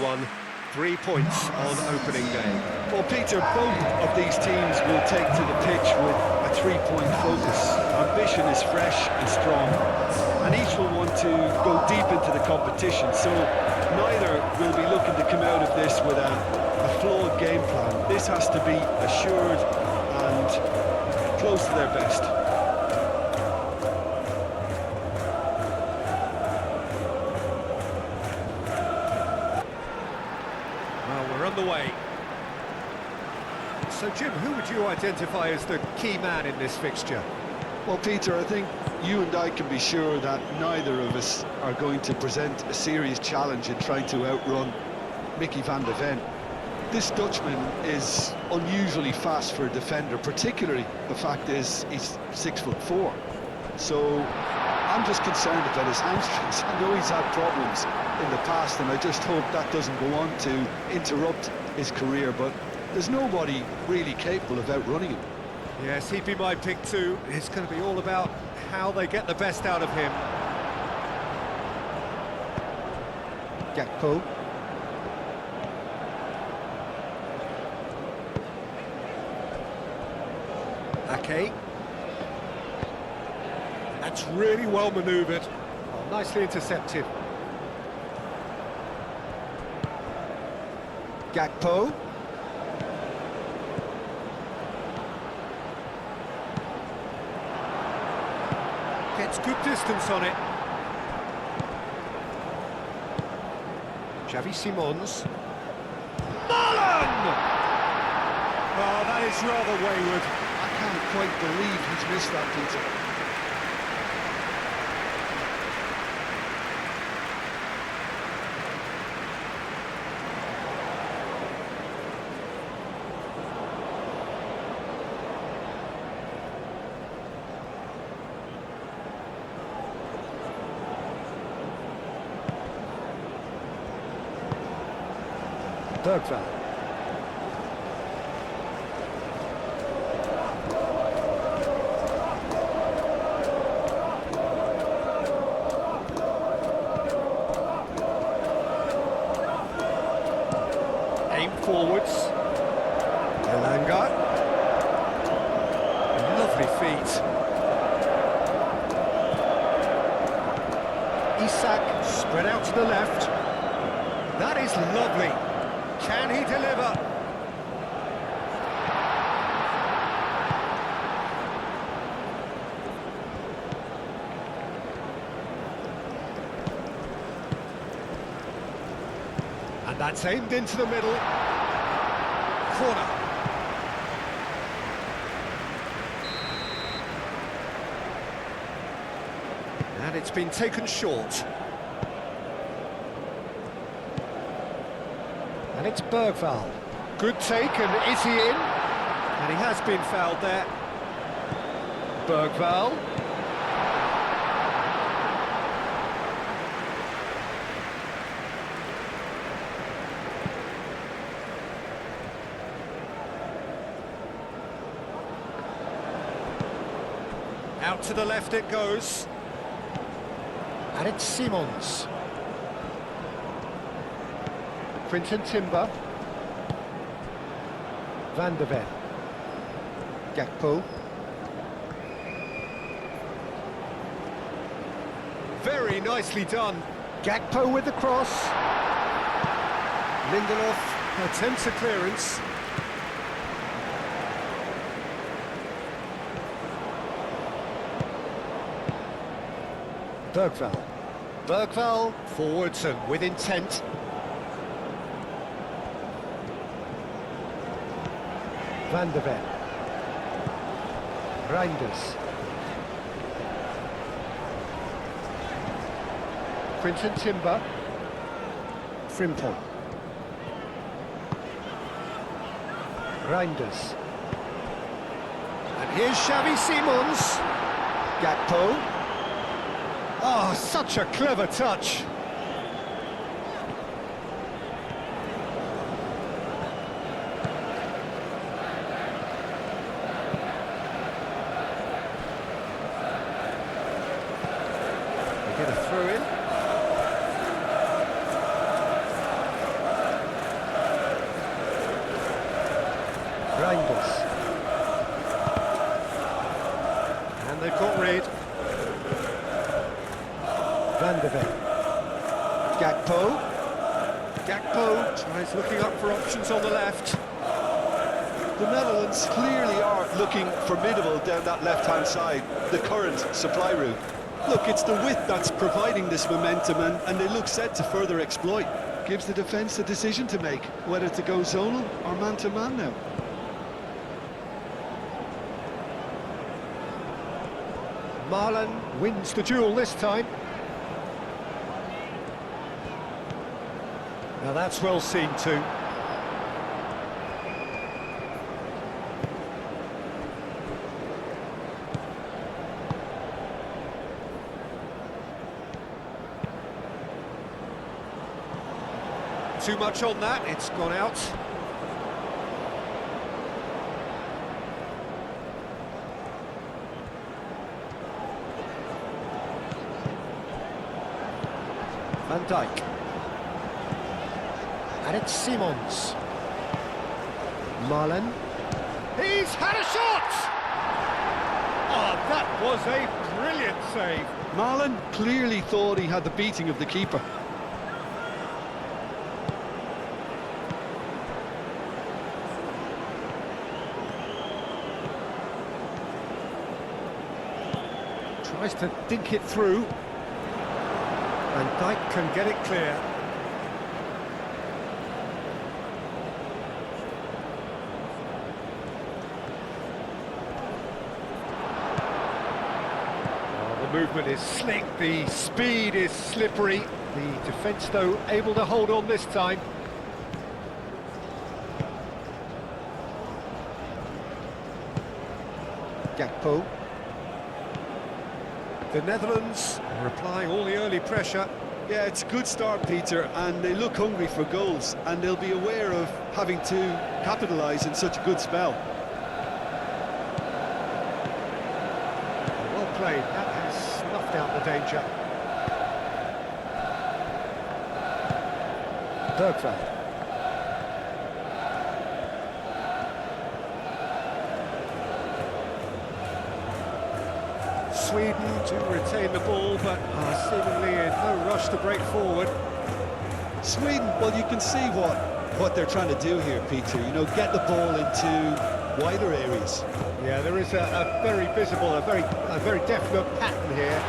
1, 3 points on opening day. Well, Peter, both of these teams will take to the pitch with a three-point focus. Ambition is fresh and strong, and each will want to go deep into the competition, so neither will be looking to come out of this with a flawed game plan. This has to be assured and close to their best. Well, we're on the way. So, Jim, who would you identify as the key man in this fixture? Well, Peter, I think you and I can be sure that neither of us are going to present a serious challenge in trying to outrun Mickey van de Ven. This Dutchman is unusually fast for a defender, particularly the fact is he's 6'4". So I'm just concerned about his hamstrings. I know he's had problems in the past, and I just hope that doesn't go on to interrupt his career, but there's nobody really capable of outrunning him. Yes, he'd be my pick too. It's going to be all about how they get the best out of him. Gakpo. Ake. That's really well manoeuvred. Oh, nicely intercepted. Gakpo. Gets good distance on it. Xavi Simons. Nolan! Oh, that is rather wayward. I can't quite believe he's missed that, Peter. Bergvall. Aim forwards. Elanga. Lovely feet. Isak spread out to the left. That is lovely. Can he deliver? And that's aimed into the middle. Corner. And it's been taken short. And it's Bergvall. Good take, and is he in? And he has been fouled there. Bergvall. Out to the left it goes. And it's Simons. Quinton Timber. Van de Ven. Gakpo. Very nicely done. Gakpo with the cross. Lindelof attempts a clearance. Bergvall. Bergvall forwards and with intent. Van de Ven. Reinders. Quinton Timber. Frimpong. Reinders. And here's Xavi Simons. Gakpo. Oh, such a clever touch. They get a throw in. Reinders. And they've got rid. Van de Ven. Gakpo. Gakpo tries looking up for options on the left. The Netherlands clearly are looking formidable down that left-hand side, the current supply route. Look, it's the width that's providing this momentum, and they look set to further exploit. Gives the defence a decision to make, whether to go zonal or man-to-man now. Marlon wins the duel this time. Now that's well seen too. Too much on that, it's gone out. Van Dijk. And it's Simons. Marlon. He's had a shot! Oh, that was a brilliant save. Marlon clearly thought he had the beating of the keeper. Tries to dink it through. Van Dijk can get it clear. Oh, the movement is slick, the speed is slippery. The defence, though, able to hold on this time. Gakpo. The Netherlands are applying all the early pressure. Yeah, it's a good start, Peter, and they look hungry for goals, and they'll be aware of having to capitalise in such a good spell. Well played, that has snuffed out the danger. Bergveld. Sweden to retain the ball, but are seemingly in no rush to break forward. Sweden, well, you can see what they're trying to do here, Peter. You know, get the ball into wider areas. Yeah, there is a very visible, a very definite pattern here.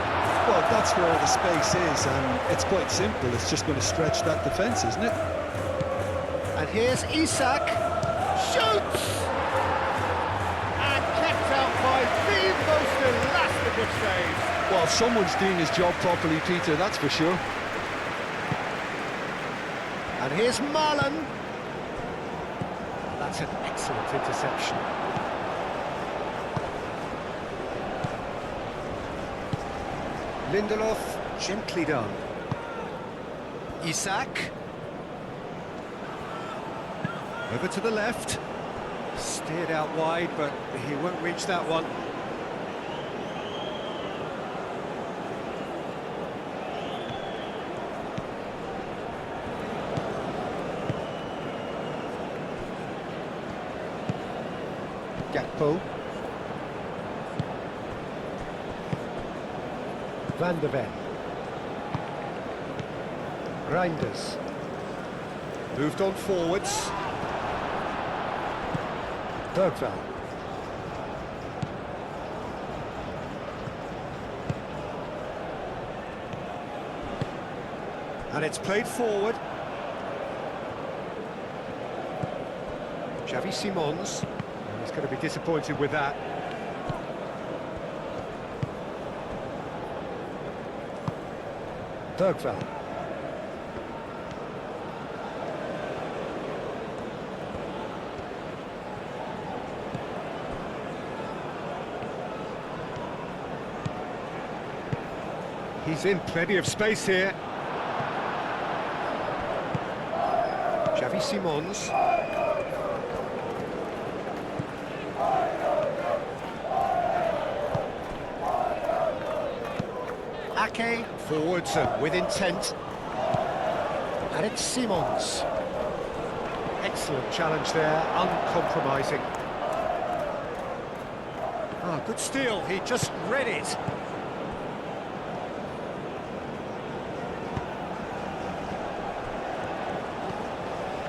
Well, that's where all the space is, and it's quite simple. It's just going to stretch that defence, isn't it? And here's Isak, shoots! And kept out by the most elastic of saves. Well, someone's doing his job properly, Peter, that's for sure. And here's Marlon. That's an excellent interception. Lindelof, gently done. Isak. Over to the left. Steered out wide, but he won't reach that one. Gakpo. Van de Ven. Reinders. Moved on forwards. Bergveld. And it's played forward. Xavi Simons. He's going to be disappointed with that. Bergveld. He's in plenty of space here. Xavi Simons. Ake forwards and with intent. And it's Simons. Excellent challenge there, uncompromising. Ah, good steal, he just read it.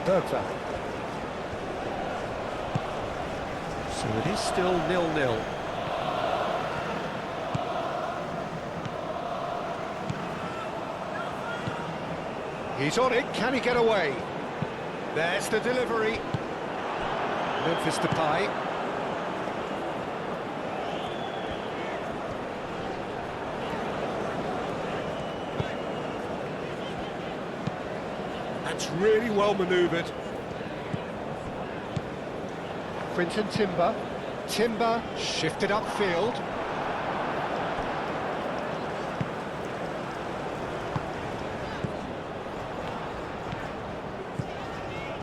Bergveld. So it is still 0-0. He's on it, can he get away? There's the delivery. Memphis Depay. That's really well manoeuvred. Quinton Timber. Timber shifted upfield.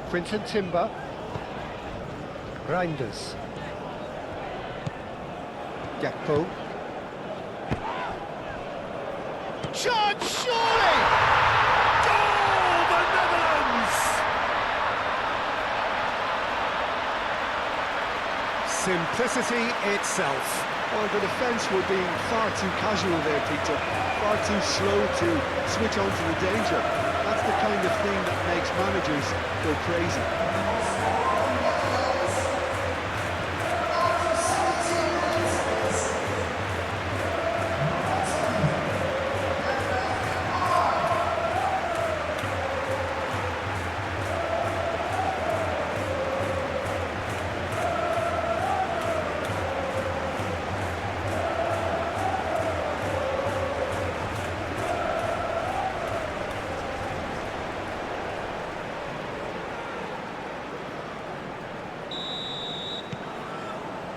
Quinton Timber. Reinders. Gakpo. Chance, surely! Goal, the Netherlands! Simplicity itself. Well, the defence were being far too casual there, Peter. Far too slow to switch on to the danger. That's the kind of thing that makes managers go crazy.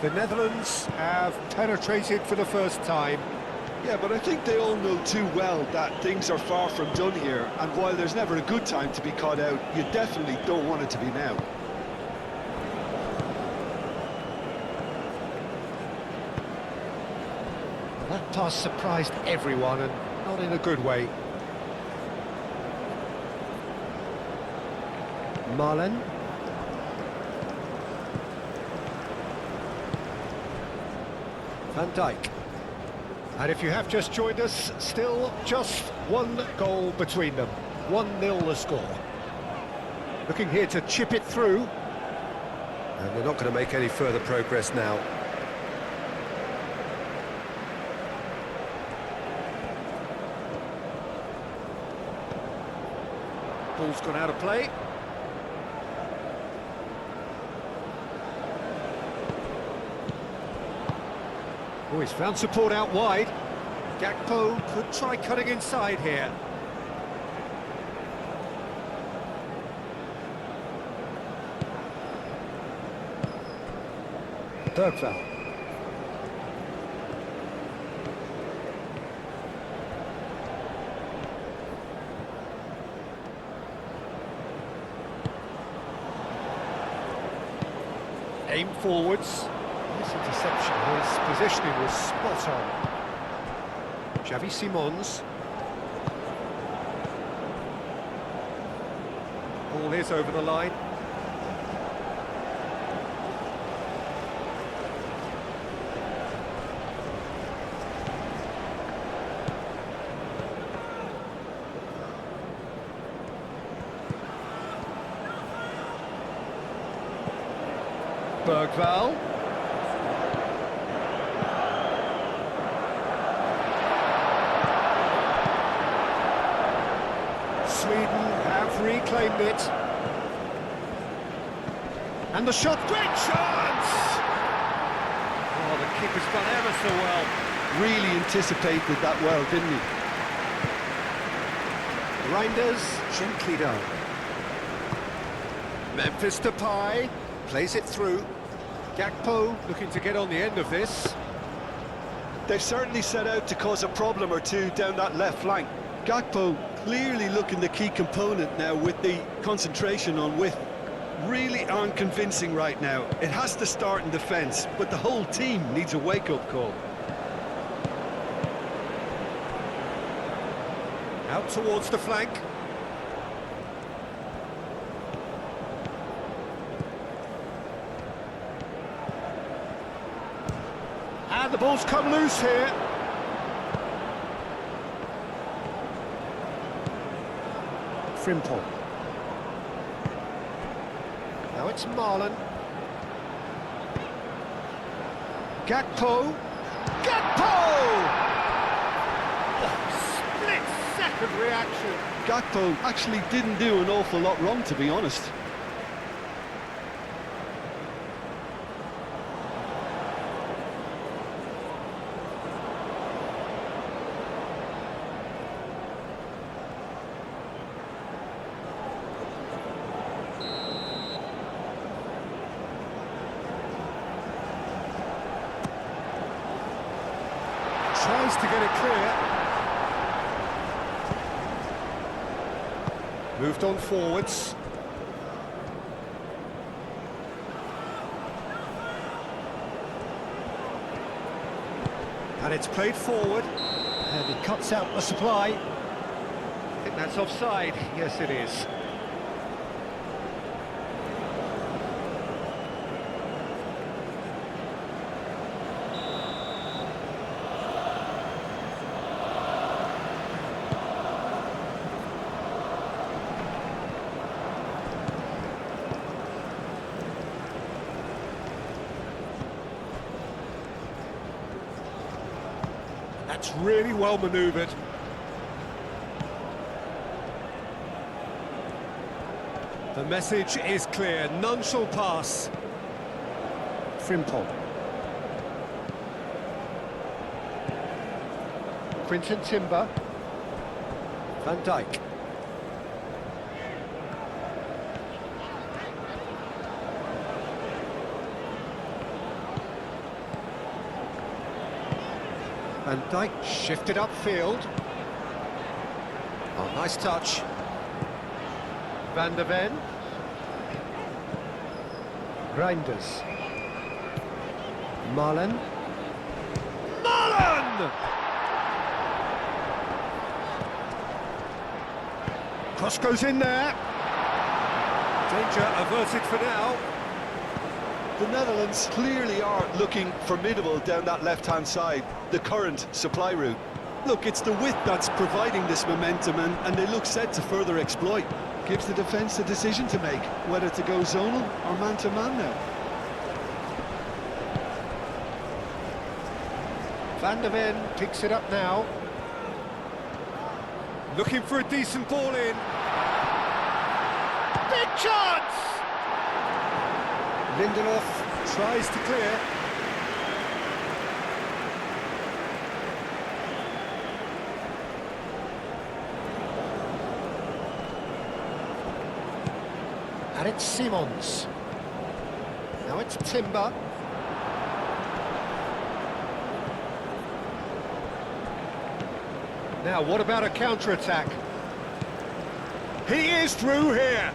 The Netherlands have penetrated for the first time. Yeah, but I think they all know too well that things are far from done here, and while there's never a good time to be caught out, you definitely don't want it to be now. That pass surprised everyone, and not in a good way. Marlen. Van Dijk. And if you have just joined us, still just one goal between them. 1-0 the score. Looking here to chip it through. And they're not going to make any further progress now. Ball's gone out of play. Oh, he's found support out wide. Gakpo could try cutting inside here. Bergveld. Aim forwards. This interception, his positioning was spot on. Xavi Simons. Ball is over the line. Bergveld. Sweden have reclaimed it. And the shot, great chance! Oh, the keeper's done ever so well. Really anticipated that well, didn't he? Reinders, gently down. Memphis Depay plays it through. Gakpo looking to get on the end of this. They've certainly set out to cause a problem or two down that left flank. Gakpo clearly looking the key component now with the concentration on width. Really aren't convincing right now. It has to start in defence, but the whole team needs a wake-up call. Out towards the flank. And the ball's come loose here. Frimpong. Now it's Marlon. Gakpo. Gakpo! Oh, split-second reaction. Gakpo actually didn't do an awful lot wrong, to be honest. Tries to get it clear. Moved on forwards. And it's played forward. And he cuts out the supply. I think that's offside. Yes, it is. That's really well manoeuvred. The message is clear, none shall pass. Frimpong. Quinton Timber. Van Dijk. Van Dijk shifted upfield. Oh, nice touch. Van der Ven. Grinders. Marlon. Marlon! Cross goes in there. Danger averted for now. The Netherlands clearly are looking formidable down that left-hand side, the current supply route. Look, it's the width that's providing this momentum, and they look set to further exploit. Gives the defence a decision to make, whether to go zonal or man-to-man now. Van der Ven picks it up now. Looking for a decent ball in. Big chance! Lindelof tries to clear. And it's Simons. Now it's Timber. Now, what about a counter-attack? He is through here.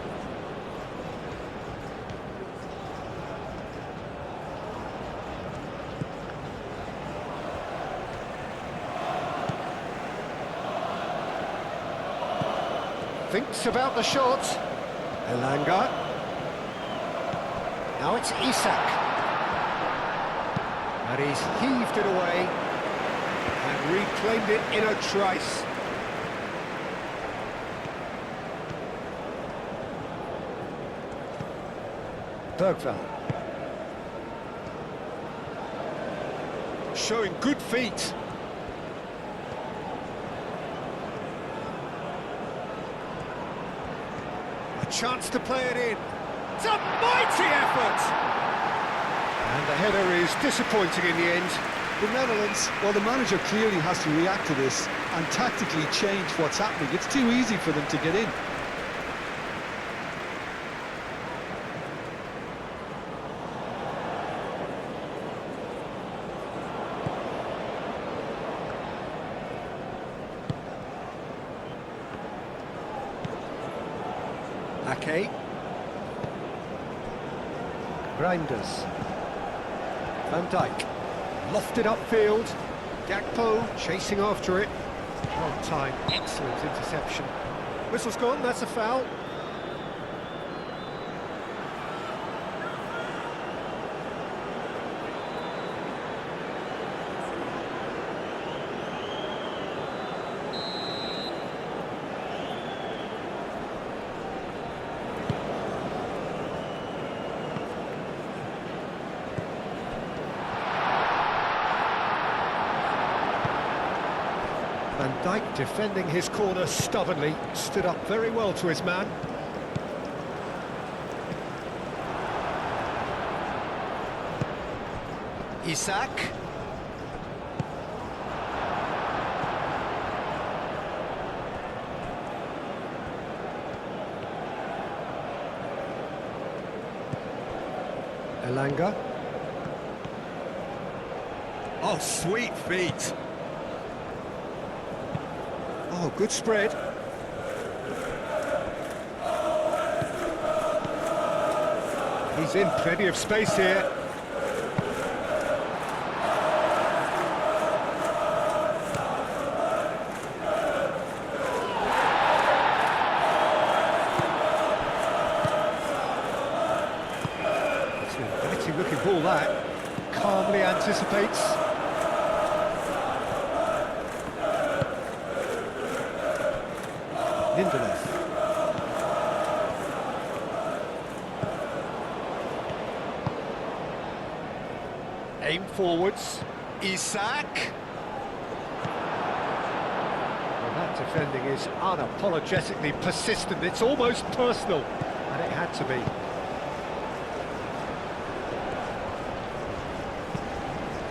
Thinks about the shot. Elanga. Now it's Isak. And he's heaved it away and reclaimed it in a trice. Bergvall. Showing good feet. A chance to play it in. It's a mighty effort! And the header is disappointing in the end. The Netherlands, well, the manager clearly has to react to this and tactically change what's happening. It's too easy for them to get in. Ake. Grinders. Van Dijk. Lofted upfield. Gakpo chasing after it. On time, excellent interception. Whistle's gone, that's a foul. Dyke defending his corner stubbornly, stood up very well to his man. Isak. Elanga. Oh, sweet feet. Oh, good spread. He's in plenty of space here. It's an inviting looking ball that. Calmly anticipates. Lindelof. Aim forwards. Isak. Well, that defending is unapologetically persistent. It's almost personal, and it had to be.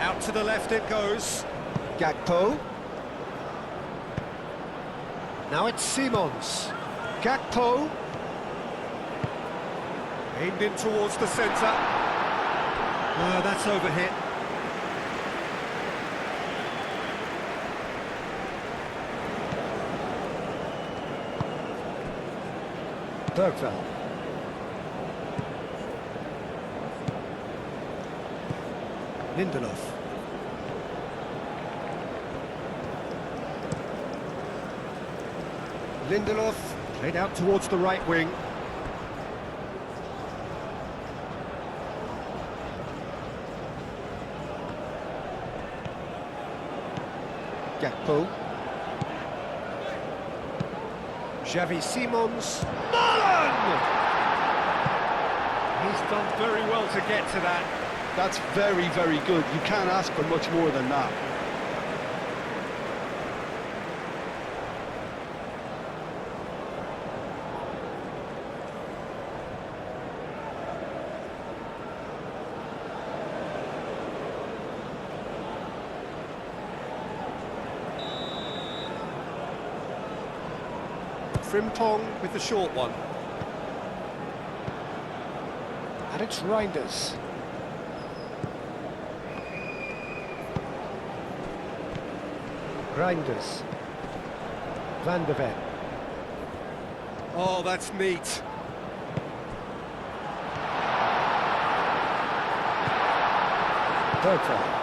Out to the left it goes. Gakpo. Now it's Simons. Gakpo. Aimed in towards the centre. That's overhit. Bergveld. Lindelof. Lindelof played out towards the right wing. Gakpo. Xavi Simons. Marlon! He's done very well to get to that. That's very, very good. You can't ask for much more than that. Frimpong with the short one. And it's Reinders. Reinders. Van de Ven. Oh, that's neat. Bergveld.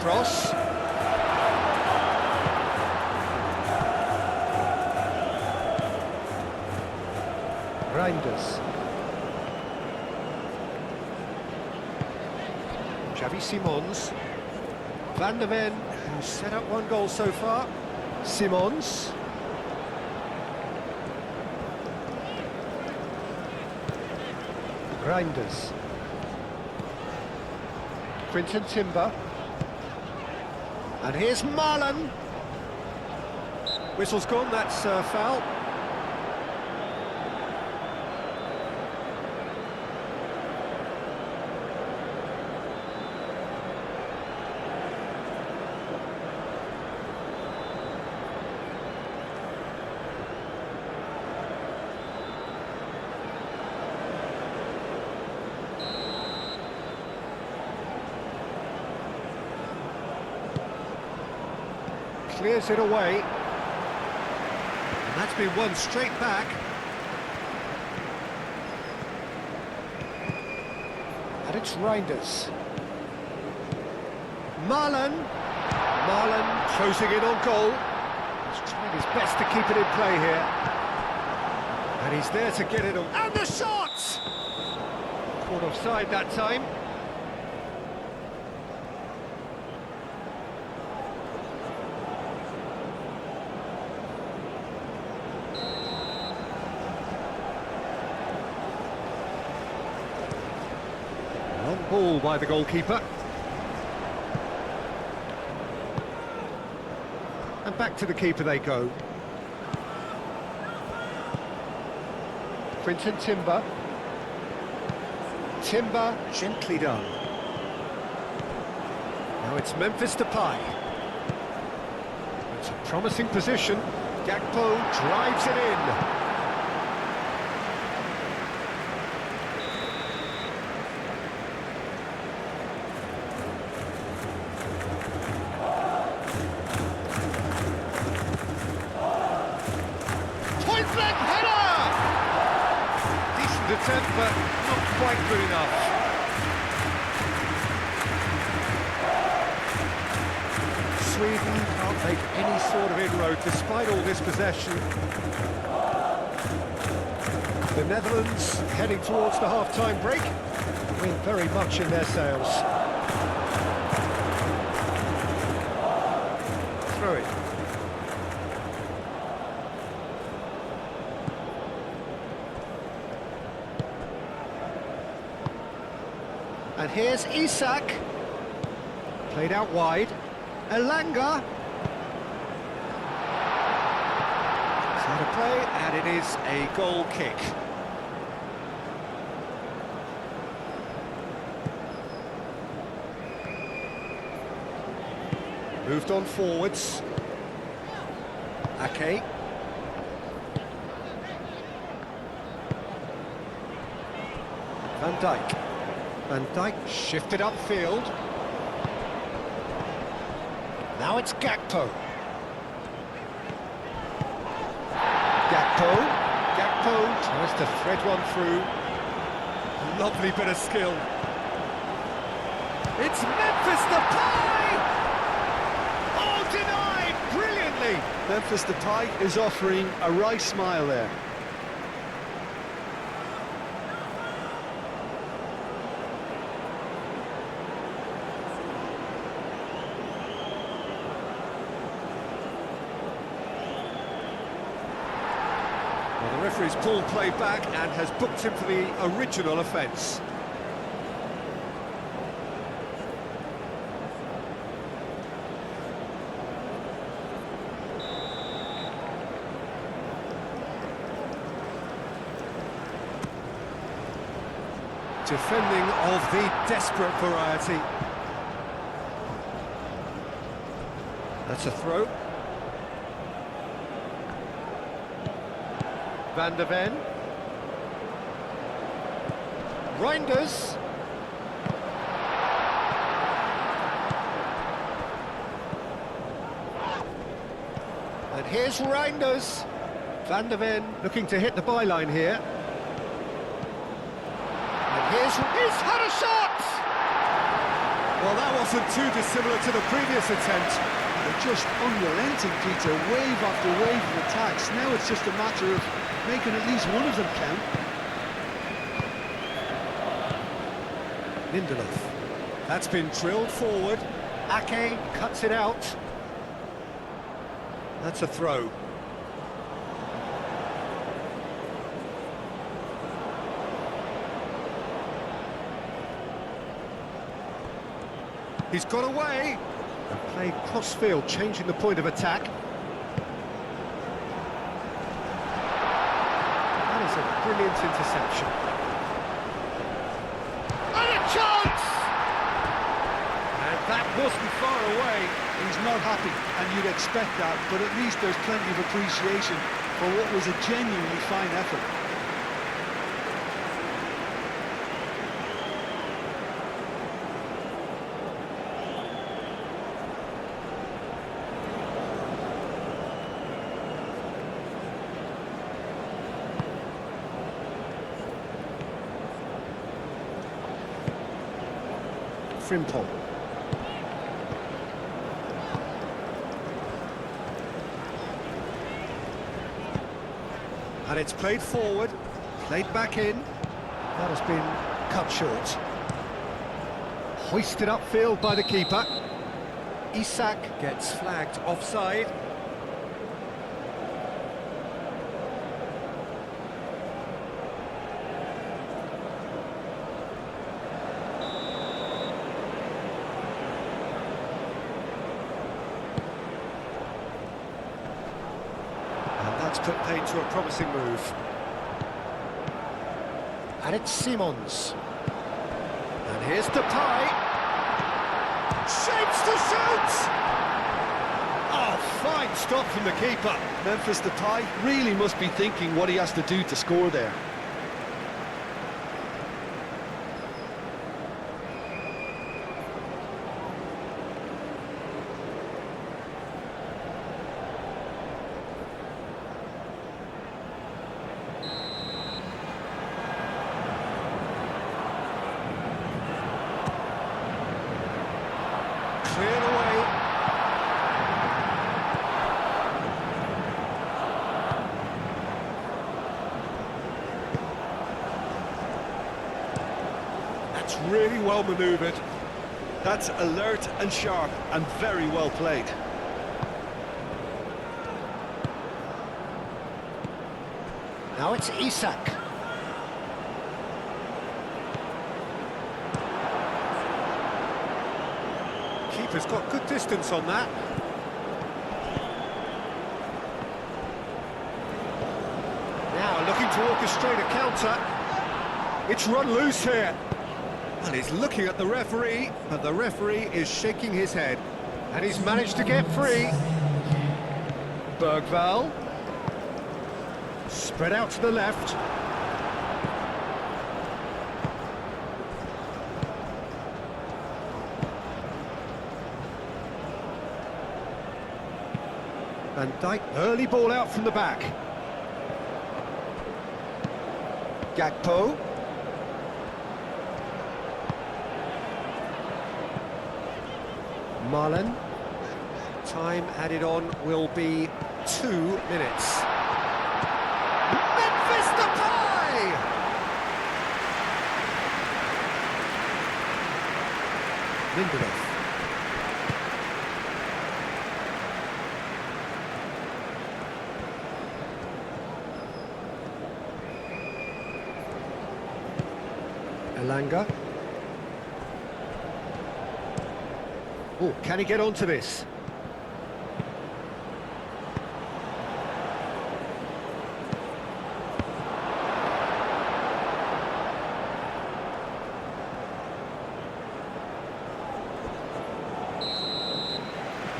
Cross. Reinders. Xavi Simons. Van de Ven, who's set up one goal so far. Simons. Reinders. Quinton Timber. And here's Marlon. Whistle's gone, that's foul. Clears it away. And that's been won straight back. And it's Reinders. Marlon. Marlon closing in on goal. He's trying His best to keep it in play here. And he's there to get it on. And the shot! Caught offside that time. Long ball by the goalkeeper. And back to the keeper they go. Quinton Timber. Timber, gently done. Now it's Memphis Depay. It's a promising position. Gakpo drives it in. Point-blank header! Decent attempt, but not quite good enough. Sweden can't make any sort of inroad despite all this possession. The Netherlands heading towards the half-time break. Wind very much in their sails. Throw it. And here's Isak. Played out wide. Elanga. Side of play, and it is a goal kick. Moved on forwards. Ake. Van Dijk. Van Dijk shifted upfield. Now it's Gakpo. Gakpo tries to thread one through. Lovely bit of skill. It's Memphis Depay! Oh, denied brilliantly! Memphis Depay is offering a right smile there. Well, the referee's pulled play back and has booked him for the original offence. Defending of the desperate variety. That's a throw. Van de Ven. Reinders. And here's Reinders. Van de Ven looking to hit the byline here. And he's had a shot! Well, that wasn't too dissimilar to the previous attempt. They're just unrelenting, Peter, wave after wave of attacks. Now it's just a matter of making at least one of them count. Lindelof. That's been drilled forward. Ake cuts it out. That's a throw. He's got away. And played cross-field, changing the point of attack. That is a brilliant interception. And a chance! And that wasn't far away. He's not happy, and you'd expect that, but at least there's plenty of appreciation for what was a genuinely fine effort. Frimpong. And it's played forward, played back in. That has been cut short. Hoisted upfield by the keeper. Isak gets flagged offside. And that's put paid to a promising move. And it's Simons. And here's Depay. Shapes to shoot! Oh, fine stop from the keeper. Memphis Depay really must be thinking what he has to do to score there. Cleared away. That's really well manoeuvred. That's alert and sharp and very well played. Now it's Isak. Keeper's got good distance on that. Now looking to orchestrate a counter. It's run loose here. And he's looking at the referee, but the referee is shaking his head. And he's managed to get free. Bergvall. Spread out to the left. Van Dijk, early ball out from the back. Gakpo. Marlon. Time added on will be 2 minutes. Memphis Depay! Lindelof. Elanga. Oh, can he get onto this?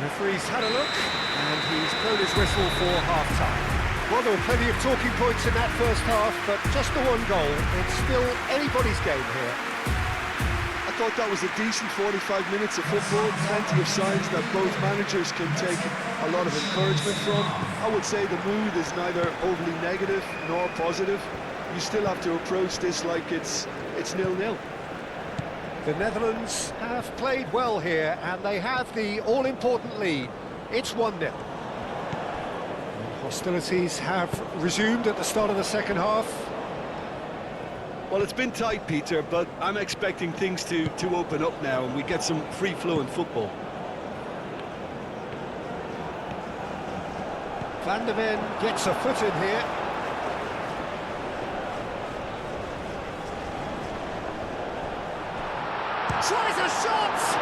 Referee's had a look, and he's blown his whistle for half-time. Well, there were plenty of talking points in that first half, but just the one goal. It's still anybody's game here. I thought that was a decent 45 minutes of football, plenty of signs that both managers can take a lot of encouragement from. I would say the mood is neither overly negative nor positive. You still have to approach this like it's 0-0. The Netherlands have played well here, and they have the all-important lead. It's 1-0. Hostilities have resumed at the start of the second half. Well, it's been tight, Peter, but I'm expecting things to open up now and we get some free-flowing football. Van der Ven gets a foot in here. Tries a shot!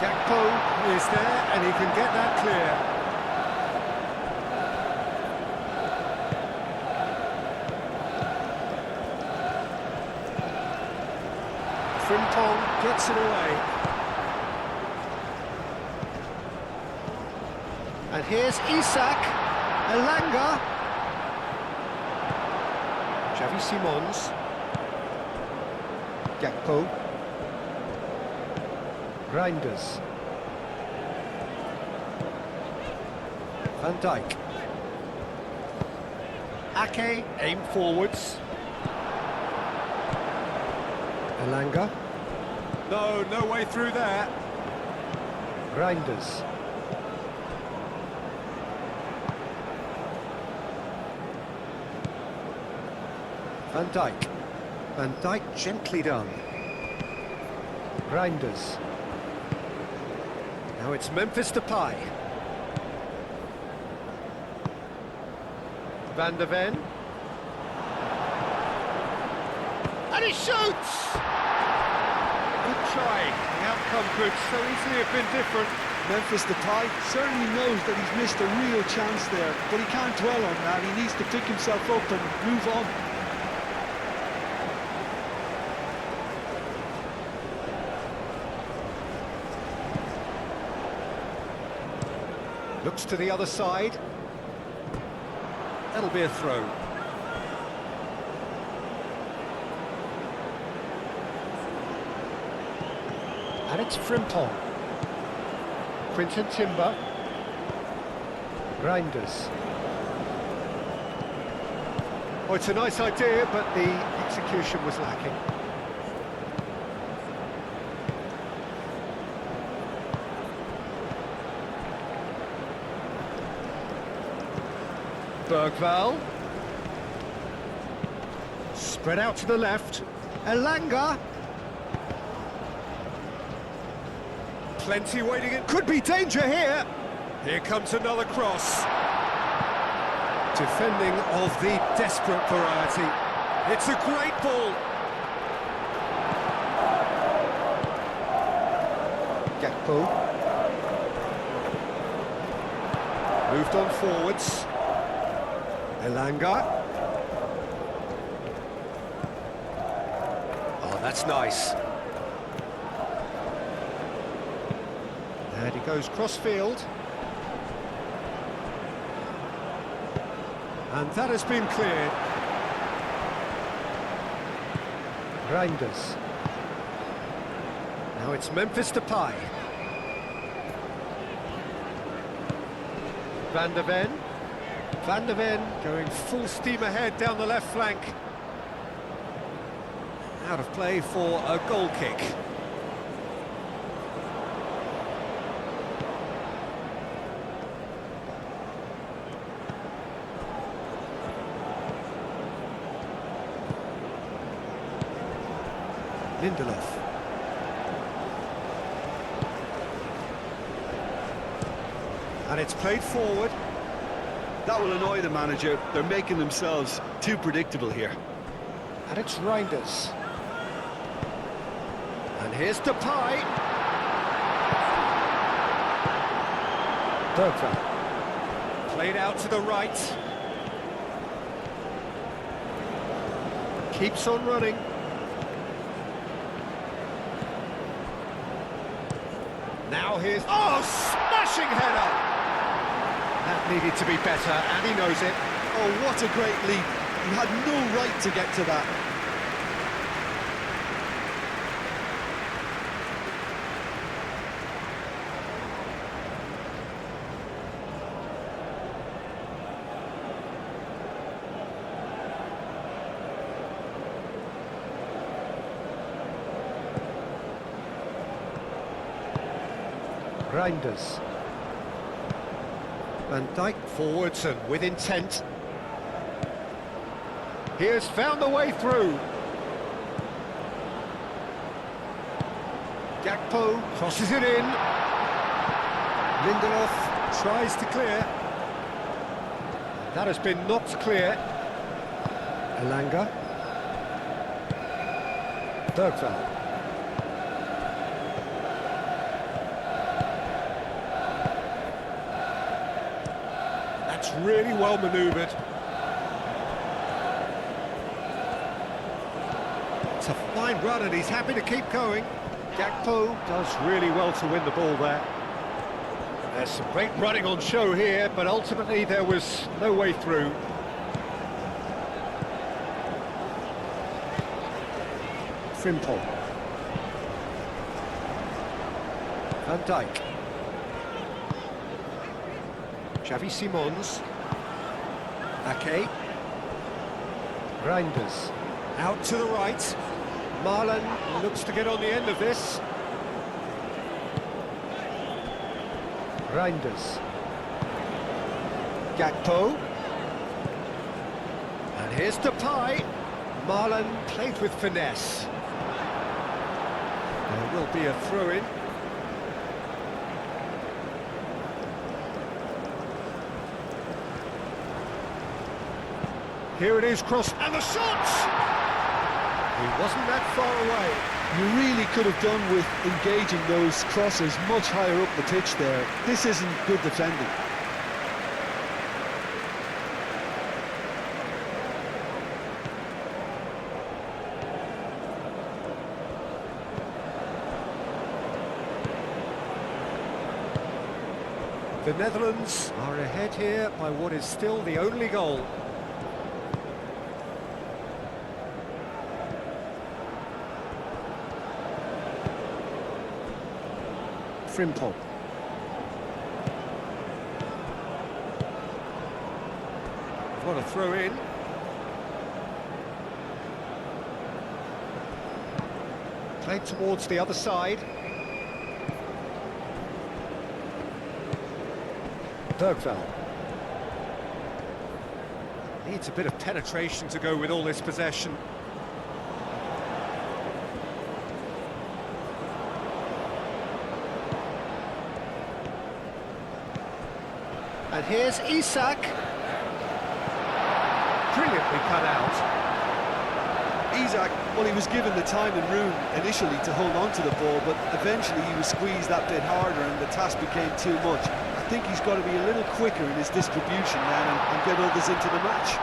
Gakpo is there, and he can get that clear. Frimpong gets it away. And here's Isak. Elanga. Xavi Simons. Gakpo. Reinders. Van Dijk. Ake, aim forwards. Elanga. No way through there. Grinders. Van Dijk. Van Dijk gently done. Grinders. Now it's Memphis Depay. Van der Ven. And he shoots! Good try. The outcome could so easily have been different. Memphis Depay certainly knows that he's missed a real chance there, but he can't dwell on that. He needs to pick himself up and move on. Looks to the other side. That'll be a throw. And it's Frimpong. Quinton Timber. Grinders. Oh, it's a nice idea, but the execution was lacking. Bergvall. Spread out to the left. Elanga. Plenty waiting, it could be danger here. Here comes another cross. Defending of the desperate variety. It's a great ball. Gakpo. Moved on forwards. Elanga. Oh, that's nice. And he goes cross-field. And that has been cleared. Grinders. Now it's Memphis Depay. Van der Ven. Van der Ven going full steam ahead down the left flank. Out of play for a goal kick. Lindelof. And it's played forward. That will annoy the manager. They're making themselves too predictable here. And it's Reinders. And here's Depay. Bergvall. Played out to the right. Keeps on running. Now here's... Oh, smashing header! That needed to be better, and he knows it. Oh, what a great leap. He had no right to get to that. Grinders. Van Dijk forwards and with intent. He has found the way through. Gakpo crosses it in. Lindelof tries to clear. That has been knocked clear. Elanga. Bergvall. That's really well manoeuvred. It's a fine run and he's happy to keep going. Gakpo does really well to win the ball there. There's some great running on show here, but ultimately there was no way through. Frimpong. Van Dijk. Xavi Simons. Ake. Reinders. Out to the right. Marlon looks to get on the end of this. Reinders. Gakpo. And here's Depay. Marlon played with finesse. There will be a throw-in. Here it is, cross, and the shot! He wasn't that far away. You really could have done with engaging those crosses much higher up the pitch there. This isn't good defending. The Netherlands are ahead here by what is still the only goal. Frimpong. What a throw in. Played towards the other side. Bergvall. Needs a bit of penetration to go with all this possession. And here's Isak. Brilliantly cut out. Isak, well, he was given the time and room initially to hold on to the ball, but eventually he was squeezed that bit harder and the task became too much. I think he's got to be a little quicker in his distribution now and get others into the match.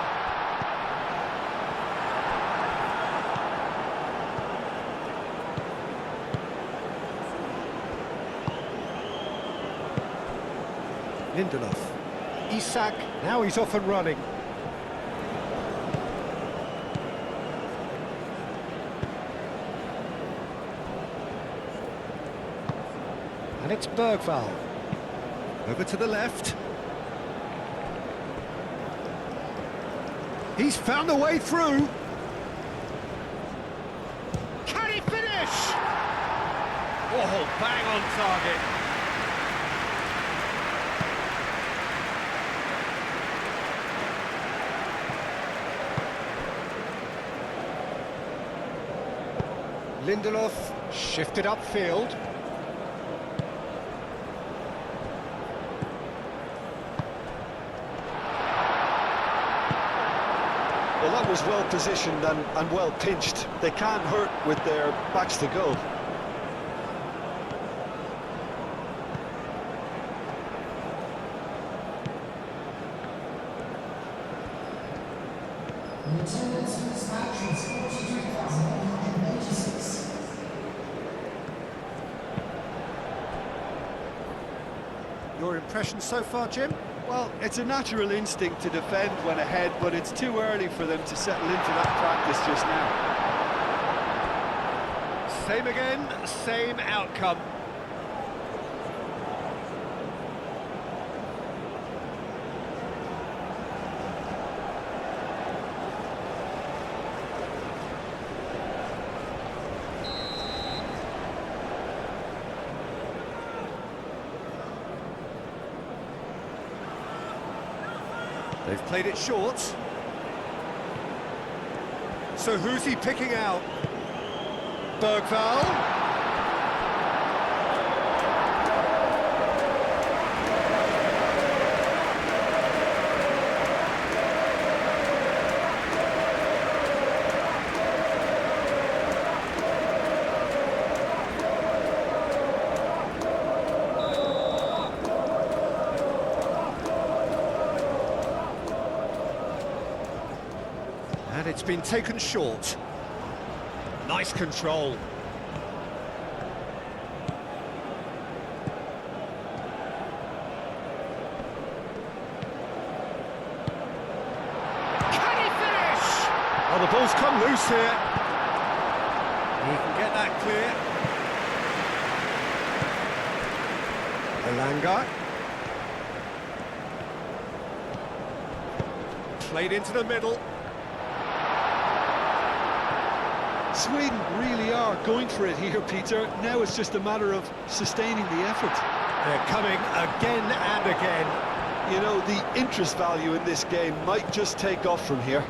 Lindelof. Isak, now he's off and running. And it's Bergvall. Over to the left. He's found a way through. Can he finish? Oh, bang on target. Lindelof shifted upfield. Well, that was well positioned and well pinched. They can't hurt with their backs to goal. The attendance for this match was 43,186. Your impression so far, Jim? Well, it's a natural instinct to defend when ahead, but it's too early for them to settle into that practice just now. Same again, same outcome. They've played it short. So who's he picking out? Bergvall. And it's been taken short. Nice control. Can he finish? Oh, the ball's come loose here. He can get that clear. Elanga. Played into the middle. Sweden really are going for it here, Peter. Now it's just a matter of sustaining the effort. They're coming again and again. You know, the interest value in this game might just take off from here.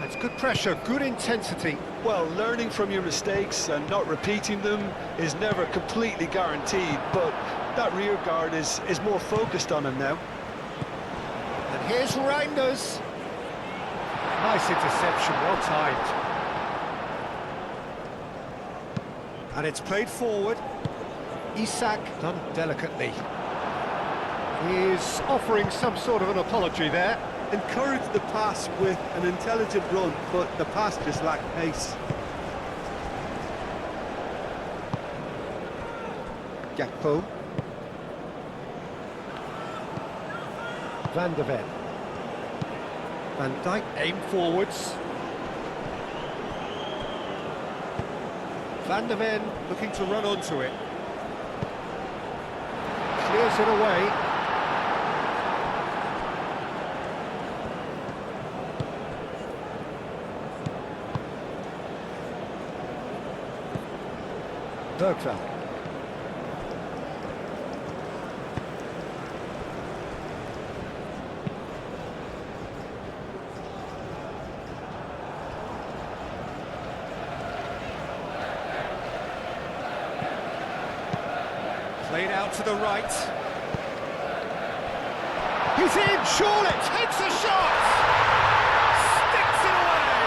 That's good pressure, good intensity. Well, learning from your mistakes and not repeating them is never completely guaranteed, but that rear guard is more focused on him now. And here's Reinders. Nice interception, well timed. And it's played forward. Isak done delicately. He's offering some sort of an apology there. Encourage the pass with an intelligent run, but the pass just lacked pace. Gakpo. Van de Ven. Van Dijk aim forwards. Van de Ven looking to run onto it. Clears it away. Bergveld. Played out to the right. He's in, surely, takes a shot! Sticks it away!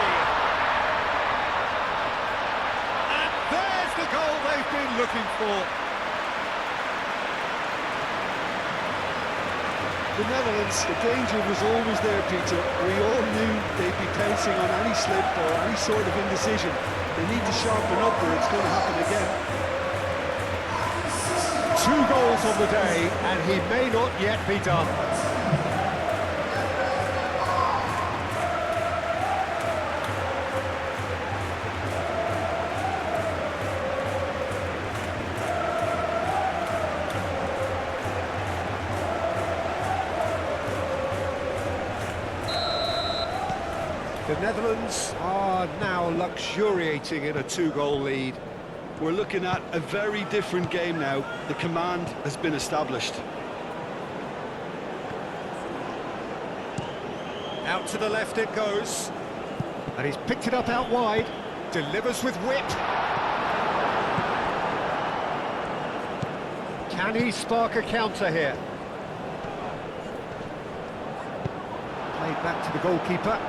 And there's the goal they've been looking for. The Netherlands, the danger was always there, Peter. We all knew they'd be pouncing on any slip or any sort of indecision. They need to sharpen up or it's going to happen again. 2 goals on the day, and he may not yet be done. The Netherlands are now luxuriating in a 2-goal lead. We're looking at a very different game now. The command has been established. Out to the left it goes. And he's picked it up out wide. Delivers with whip. Can he spark a counter here? Played back to the goalkeeper.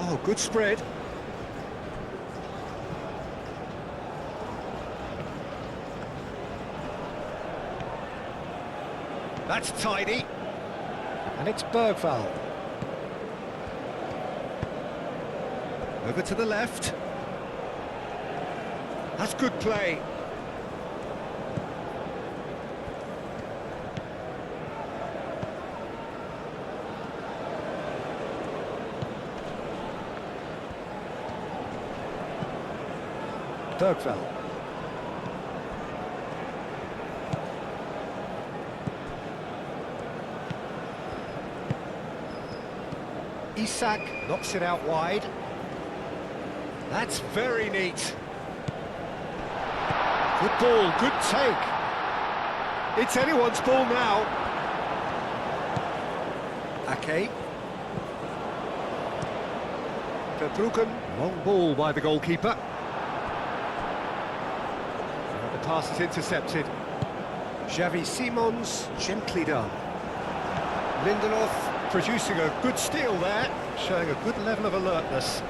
Oh, good spread. That's tidy. And it's Bergveld. Over to the left. That's good play. Bergveld. Isak knocks it out wide. That's very neat. Good ball, good take. It's anyone's ball now. Ake. Verbruggen, long ball by the goalkeeper. And the pass is intercepted. Xavi Simons, gently done. Lindelof producing a good steal there, showing a good level of alertness.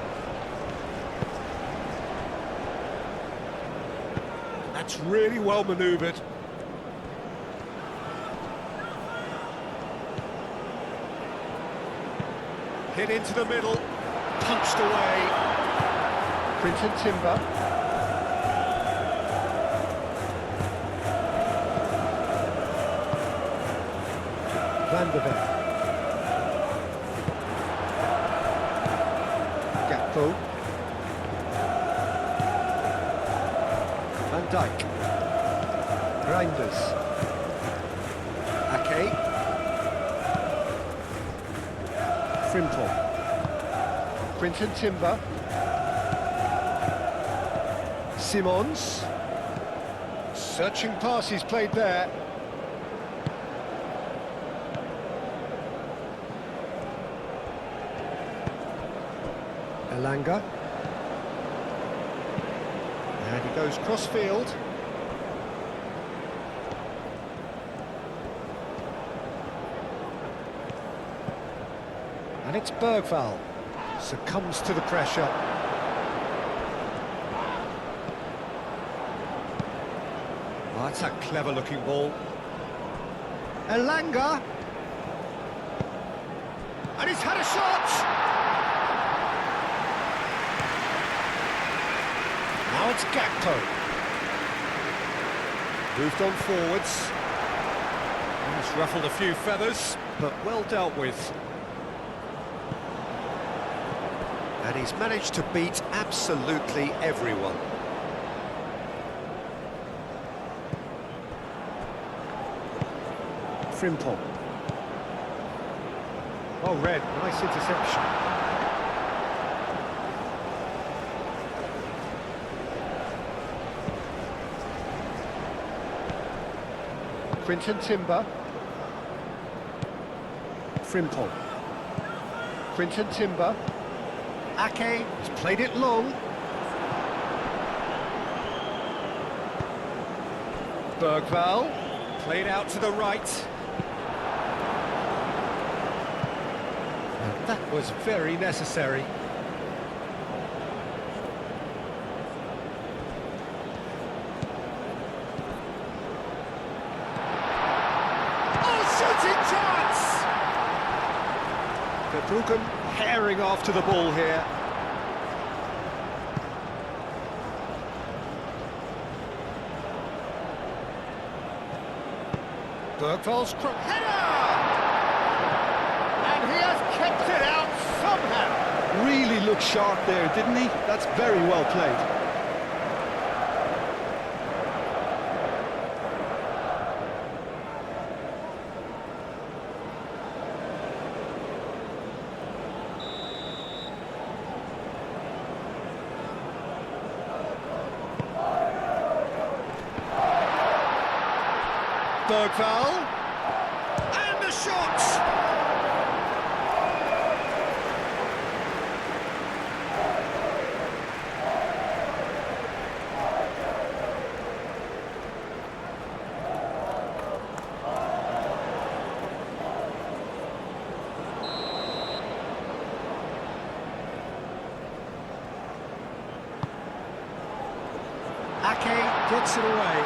That's really well manoeuvred. Hit into the middle, punched away. Quinton Timber. Van de Ven. Gakpo. Dijk. Reinders. Ake. Frimpong. Quinton Timber. Simons. Searching pass he's played there. Elanga. And he goes cross-field. And it's Bergvall. Succumbs to the pressure. Oh, that's a clever-looking ball. Elanga. And he's had a shot! Now it's Gakpo. Moved on forwards. He's ruffled a few feathers, but well dealt with. And he's managed to beat absolutely everyone. Frimpong. Oh, Red, nice interception. Quinton Timber. Frimpong. Quinton Timber. Ake has played it long. Bergvall. Played out to the right. And that was very necessary. Verbruggen herring after the ball here. Bergvall's header! And he has kept it out somehow. Really looked sharp there, didn't he? That's very well played. Bergvall, and the shot! Ake gets it away.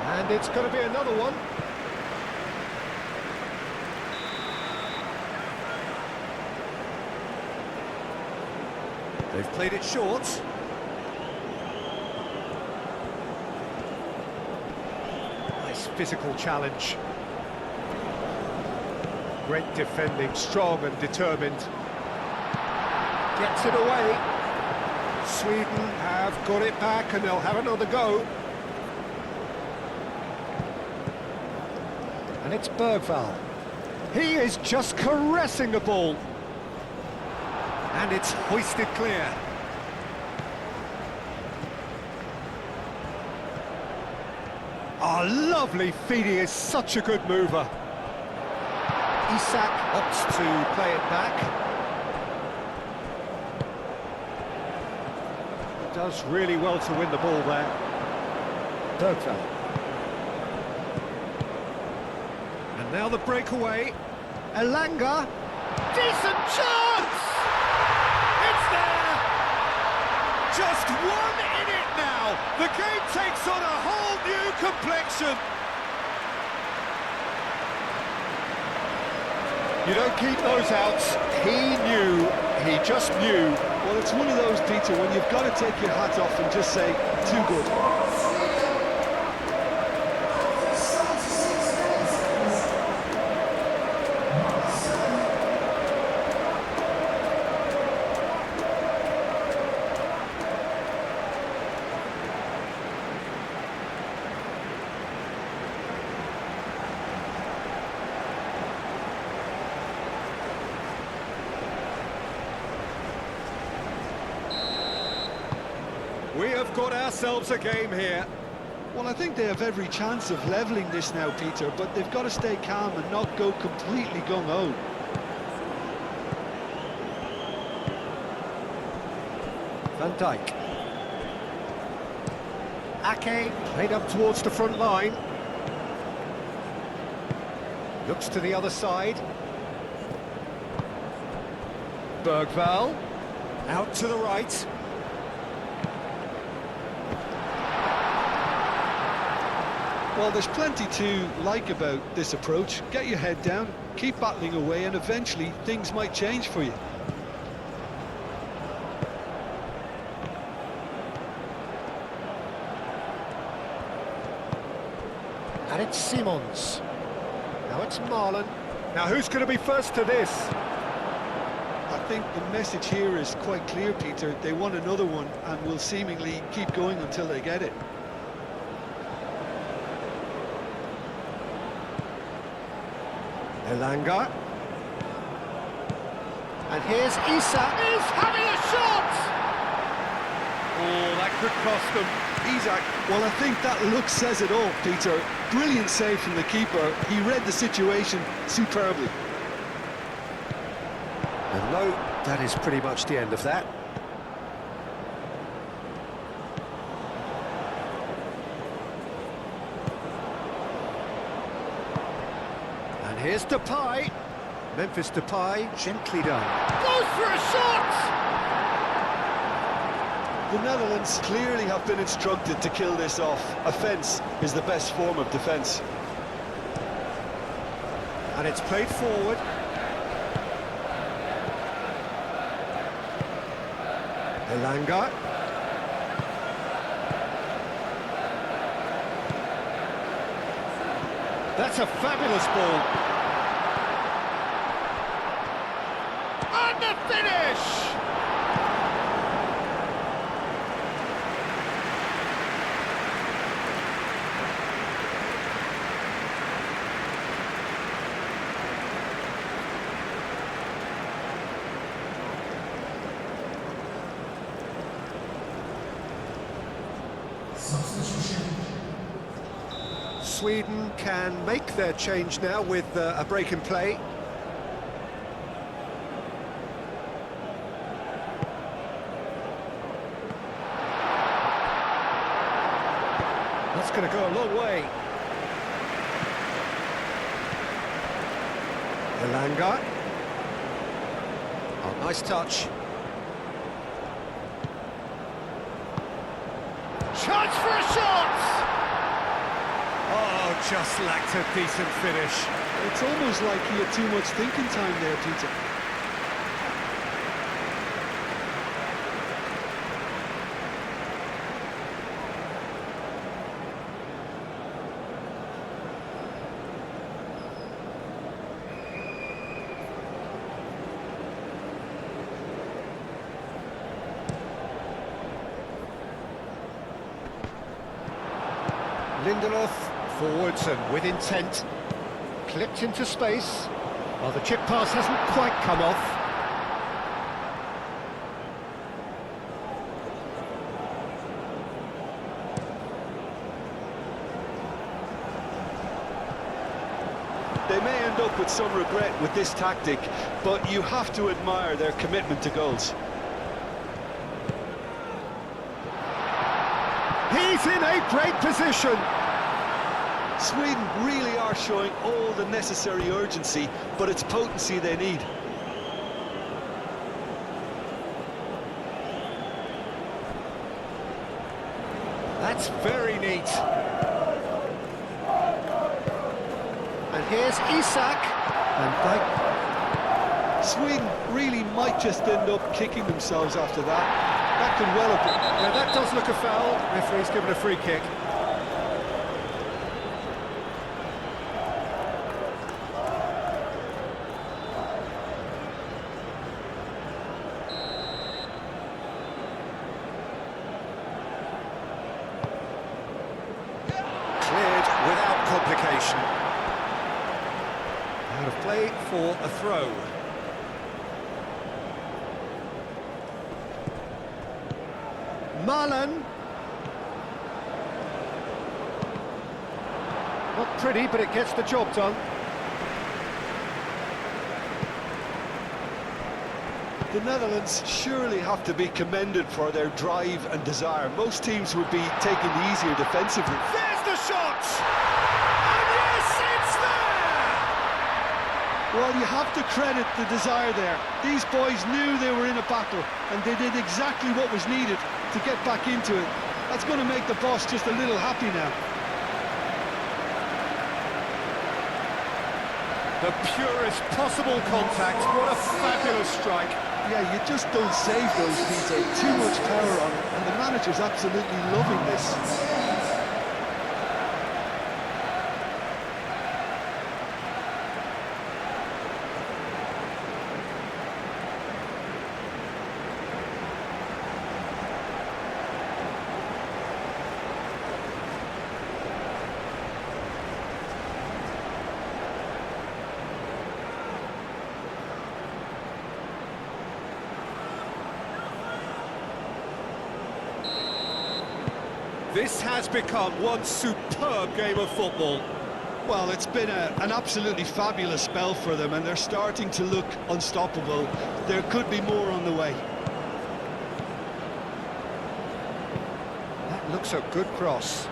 And it's going to be another one. They've played it short. Nice physical challenge. Great defending, strong and determined. Gets it away. Sweden have got it back and they'll have another go. And it's Bergvall. He is just caressing the ball. And it's hoisted clear. Oh, lovely feed. He is such a good mover. Isak opts to play it back. Does really well to win the ball there. Bergvall. And now the breakaway. Elanga. Decent chance! It's there! Just one in it now. The game takes on a whole new complexion. You don't keep those outs. He knew. He just knew. Well, it's one of those, Peter, when you've got to take your hat off and just say, too good. got ourselves a game here. Well, I think they have every chance of levelling this now, Peter, but they've got to stay calm and not go completely gung-ho. Van Dijk. Ake played up towards the front line. Looks to the other side. Bergvall. Out to the right. Well, there's plenty to like about this approach. Get your head down, keep battling away, and eventually things might change for you. And it's Simons. Now it's Marlon. Now who's going to be first to this? I think the message here is quite clear, Peter. They want another one and will seemingly keep going until they get it. Elanga. And here's Isak. He's having a shot! Oh, that could cost them. Isak, well, I think that look says it all, Peter. Brilliant save from the keeper. He read the situation superbly. And no, that is pretty much the end of that. And here's Depay. Memphis Depay, gently done. Goes for a shot! The Netherlands clearly have been instructed to kill this off. Offence is the best form of defence. And it's played forward. Elanga. That's a fabulous ball. And the finish! Substitution. Sweden can make their change now with a break in play. That's going to go a long way. Elanga. Oh, nice touch. Chance for a shot! Oh, just lacked a decent finish. It's almost like he had too much thinking time there, Peter. Lindelof forwards and with intent, clipped into space. Well, the chip pass hasn't quite come off. They may end up with some regret with this tactic, but you have to admire their commitment to goals. He's in a great position. Sweden really are showing all the necessary urgency, but it's potency they need. That's very neat. And here's Isak. And Sweden really might just end up kicking themselves after that. That could well have been. yeah, that does look a foul. Referee's given a free kick. Cleared without complication. Out of play for a throw. Marlon. Not pretty, but it gets the job done. The Netherlands surely have to be commended for their drive and desire. Most teams would be taking the easier defensive route. There's the shot! And yes, it's there! Well, you have to credit the desire there. These boys knew they were in a battle, and they did exactly what was needed to get back into it. That's going to make the boss just a little happy now. The purest possible contact. What a fabulous strike. Yeah, you just don't save those, Peter. Too much power on it, and the manager's absolutely loving this. This has become one superb game of football. Well, it's been an absolutely fabulous spell for them, and they're starting to look unstoppable. There could be more on the way. That looks a good cross.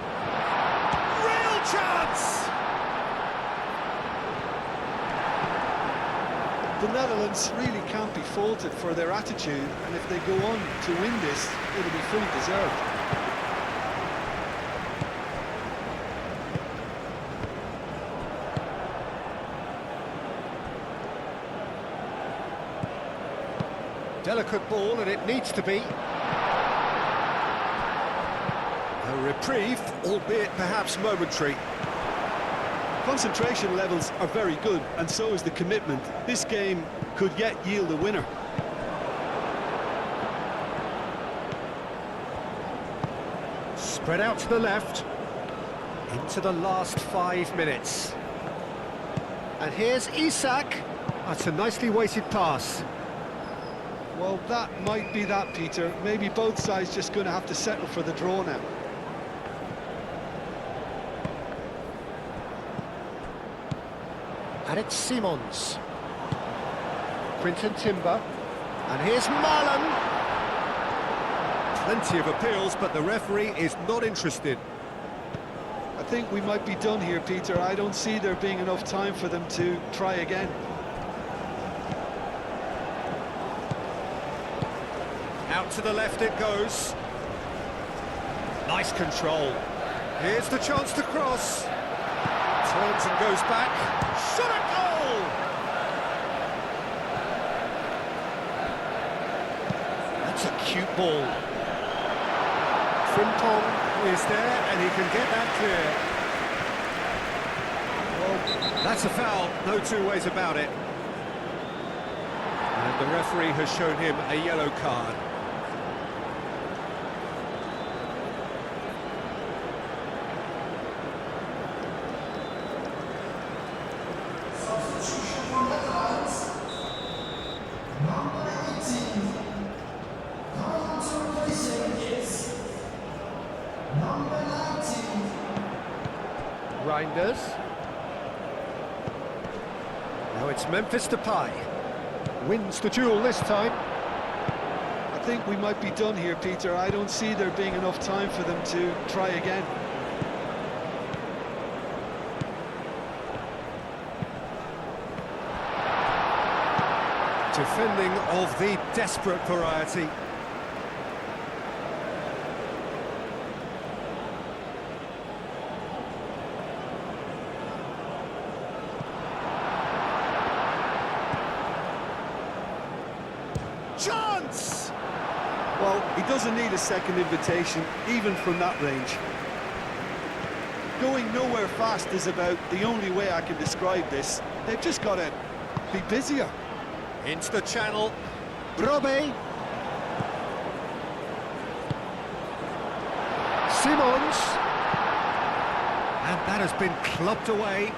Real chance! The Netherlands really can't be faulted for their attitude, and if they go on to win this, it'll be fully deserved. Delicate ball, and it needs to be. A reprieve, albeit perhaps momentary. Concentration levels are very good, and so is the commitment. This game could yet yield a winner. Spread out to the left. Into the last 5 minutes. And here's Isak. That's a nicely weighted pass. Well, that might be that, Peter. Maybe both sides just going to have to settle for the draw now. And it's Simons. Quinton Timber. And here's Marlon. Plenty of appeals, but the referee is not interested. I think we might be done here, Peter. I don't see there being enough time for them to try again. Out to the left it goes. Nice control. Here's the chance to cross. Turns and goes back. Shot at goal! That's a cute ball. Frimpong is there, and he can get that clear. Well, that's a foul, no two ways about it. And the referee has shown him a yellow card. Reinders. Now it's Memphis Depay. Wins the duel this time. I think we might be done here, Peter. I don't see there being enough time for them to try again. Defending of the desperate variety. Chance! Well, he doesn't need a second invitation, even from that range. Going nowhere fast is about the only way I can describe this. They've just got to be busier. Into the channel. Brobbey. Simons. And that has been clubbed away.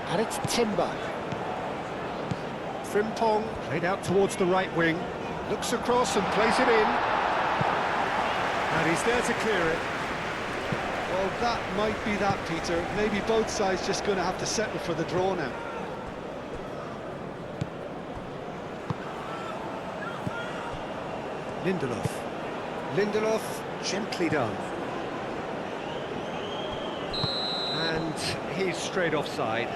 And it's Timber. Frimpong played out towards the right wing. Looks across and plays it in. And he's there to clear it. Well, Well, that might be that, Peter. Maybe both sides just going to have to settle for the draw now. Lindelof. Lindelof, gently done. And he's straight offside.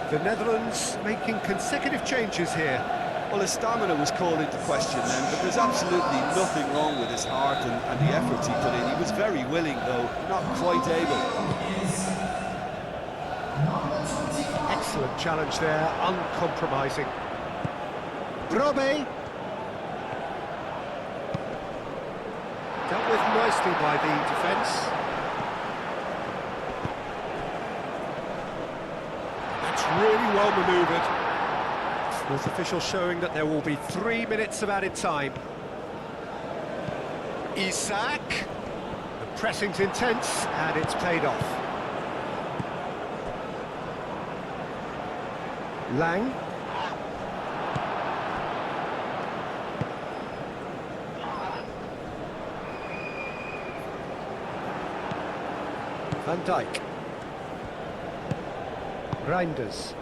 The Netherlands making consecutive changes here. Well, his stamina was called into question then, but there's absolutely nothing wrong with his heart and the efforts he put in. He was very willing, though, not quite able. Excellent challenge there, uncompromising. Brobbey. Dealt with nicely by the defence. That's really well manoeuvred. With officials showing that there will be 3 minutes of added time. Isak. The pressing's intense and it's paid off. Lang. Van Dijk. Reinders.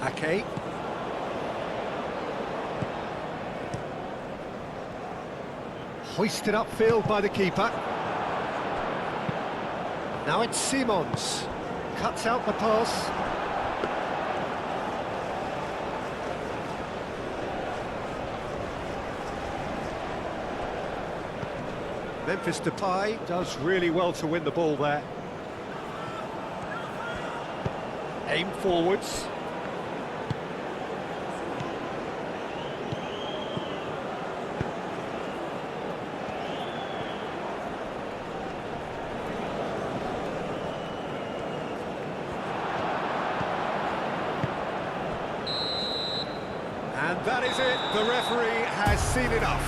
Ake. Hoisted upfield by the keeper. Now it's Simons. Cuts out the pass. Memphis Depay does really well to win the ball there. Aim forwards. And that is it, the referee has seen enough.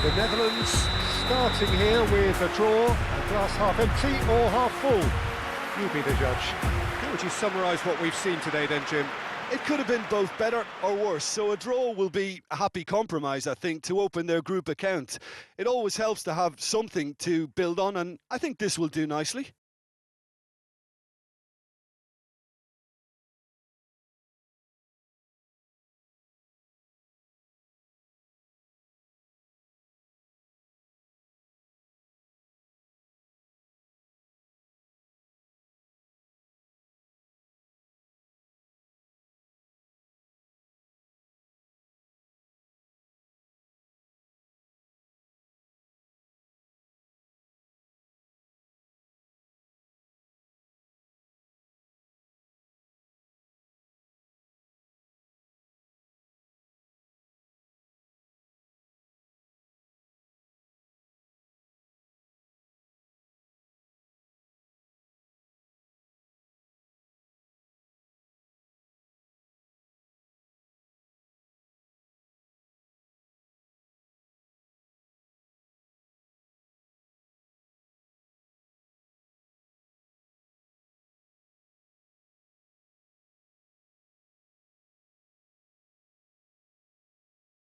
The Netherlands starting here with a draw, a glass half empty or half full. You be the judge. How would you summarise what we've seen today then, Jim? It could have been both better or worse, so a draw will be a happy compromise, I think, to open their group account. It always helps to have something to build on, and I think this will do nicely.